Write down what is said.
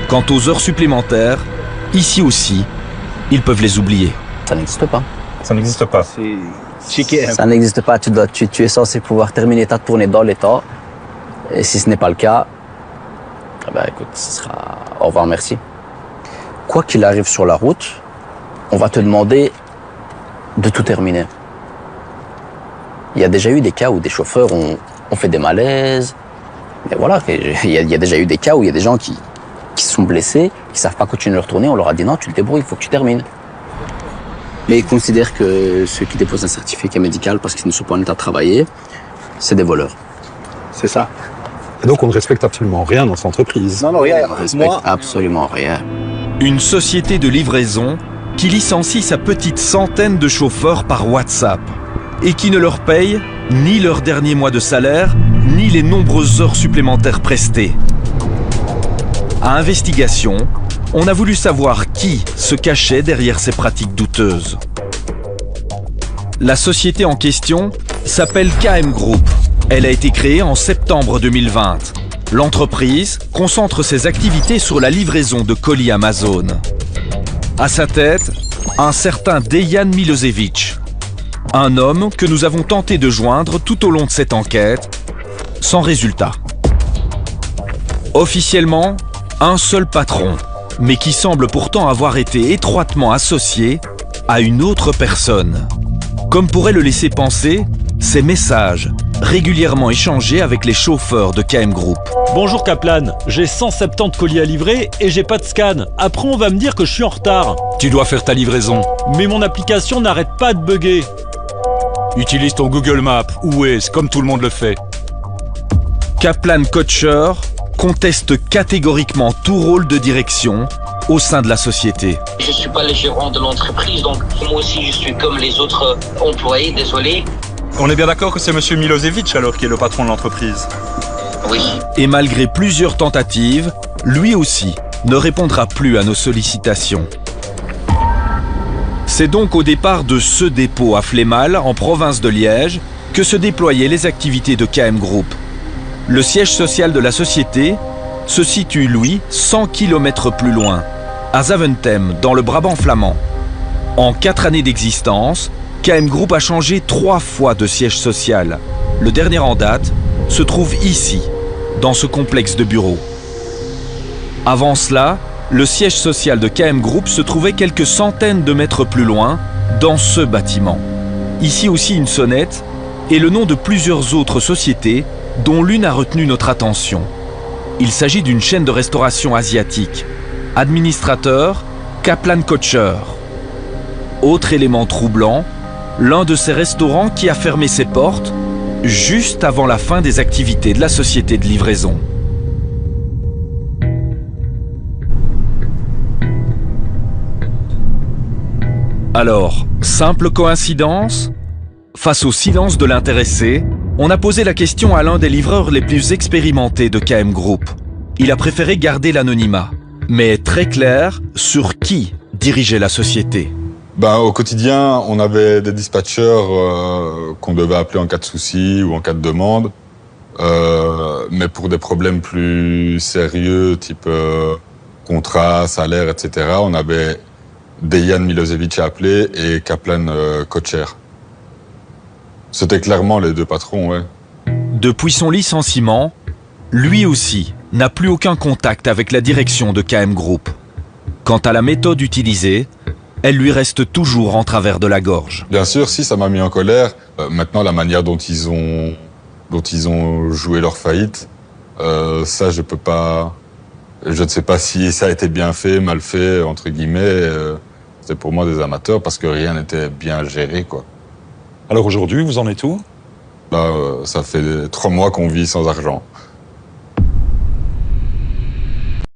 Quant aux heures supplémentaires, ici aussi, ils peuvent les oublier. Ça n'existe pas. Ça n'existe pas. Ça n'existe pas. Tu es censé pouvoir terminer ta tournée dans les temps. Et si ce n'est pas le cas, écoute, ce sera au revoir, merci. Quoi qu'il arrive sur la route, on va te demander de tout terminer. Il y a déjà eu des cas où des chauffeurs ont fait des malaises. Mais voilà, il y a déjà eu des cas où il y a des gens qui sont blessés, qui savent pas continuer leur tournée. On leur a dit non, tu te débrouilles, il faut que tu termines. Mais ils considèrent que ceux qui déposent un certificat médical parce qu'ils ne sont pas en état de travailler, c'est des voleurs. C'est ça. Et donc on ne respecte absolument rien dans cette entreprise. Non, rien. On ne respecte absolument rien. Une société de livraison qui licencie sa petite centaine de chauffeurs par WhatsApp et qui ne leur paye ni leur dernier mois de salaire, ni les nombreuses heures supplémentaires prestées. À investigation, on a voulu savoir qui se cachait derrière ces pratiques douteuses. La société en question s'appelle KM Group. Elle a été créée en septembre 2020. L'entreprise concentre ses activités sur la livraison de colis Amazon. À sa tête, un certain Dejan Milosevic, un homme que nous avons tenté de joindre tout au long de cette enquête, sans résultat. Officiellement, un seul patron, mais qui semble pourtant avoir été étroitement associé à une autre personne. Comme pourrait le laisser penser, ces messages régulièrement échangés avec les chauffeurs de KM Group. Bonjour Kaplan, j'ai 170 colis à livrer et j'ai pas de scan. Après on va me dire que je suis en retard. Tu dois faire ta livraison. Mais mon application n'arrête pas de bugger. Utilise ton Google Maps ou Waze comme tout le monde le fait. Kaplan Coacher conteste catégoriquement tout rôle de direction au sein de la société. Je ne suis pas le gérant de l'entreprise, donc moi aussi je suis comme les autres employés, désolé. On est bien d'accord que c'est monsieur Milosevic alors qui est le patron de l'entreprise? Oui. Et malgré plusieurs tentatives, lui aussi ne répondra plus à nos sollicitations. C'est donc au départ de ce dépôt à Flémal, en province de Liège, que se déployaient les activités de KM Group. Le siège social de la société se situe, lui, 100 km plus loin, à Zaventem, dans le Brabant flamand. En 4 années d'existence, KM Group a changé 3 fois de siège social. Le dernier en date se trouve ici, dans ce complexe de bureaux. Avant cela, le siège social de KM Group se trouvait quelques centaines de mètres plus loin, dans ce bâtiment. Ici aussi une sonnette et le nom de plusieurs autres sociétés, dont l'une a retenu notre attention. Il s'agit d'une chaîne de restauration asiatique. Administrateur, Kaplan Coacher. Autre élément troublant, l'un de ces restaurants qui a fermé ses portes juste avant la fin des activités de la société de livraison. Alors, simple coïncidence? Face au silence de l'intéressé, on a posé la question à l'un des livreurs les plus expérimentés de KM Group. Il a préféré garder l'anonymat, mais très clair sur qui dirigeait la société. Au quotidien, on avait des dispatchers qu'on devait appeler en cas de souci ou en cas de demande. Mais pour des problèmes plus sérieux, type contrat, salaire, etc., on avait Dejan Milosevic à appeler et Kaplan Coacher. C'était clairement les deux patrons, ouais. Depuis son licenciement, lui aussi n'a plus aucun contact avec la direction de KM Group. Quant à la méthode utilisée, elle lui reste toujours en travers de la gorge. Bien sûr, si, ça m'a mis en colère. Maintenant, la manière dont ils ont joué leur faillite, ça, je peux pas... Je ne sais pas si ça a été bien fait, mal fait, entre guillemets. C'est pour moi des amateurs parce que rien n'était bien géré, quoi. Alors aujourd'hui, vous en êtes où? Ça fait 3 mois qu'on vit sans argent.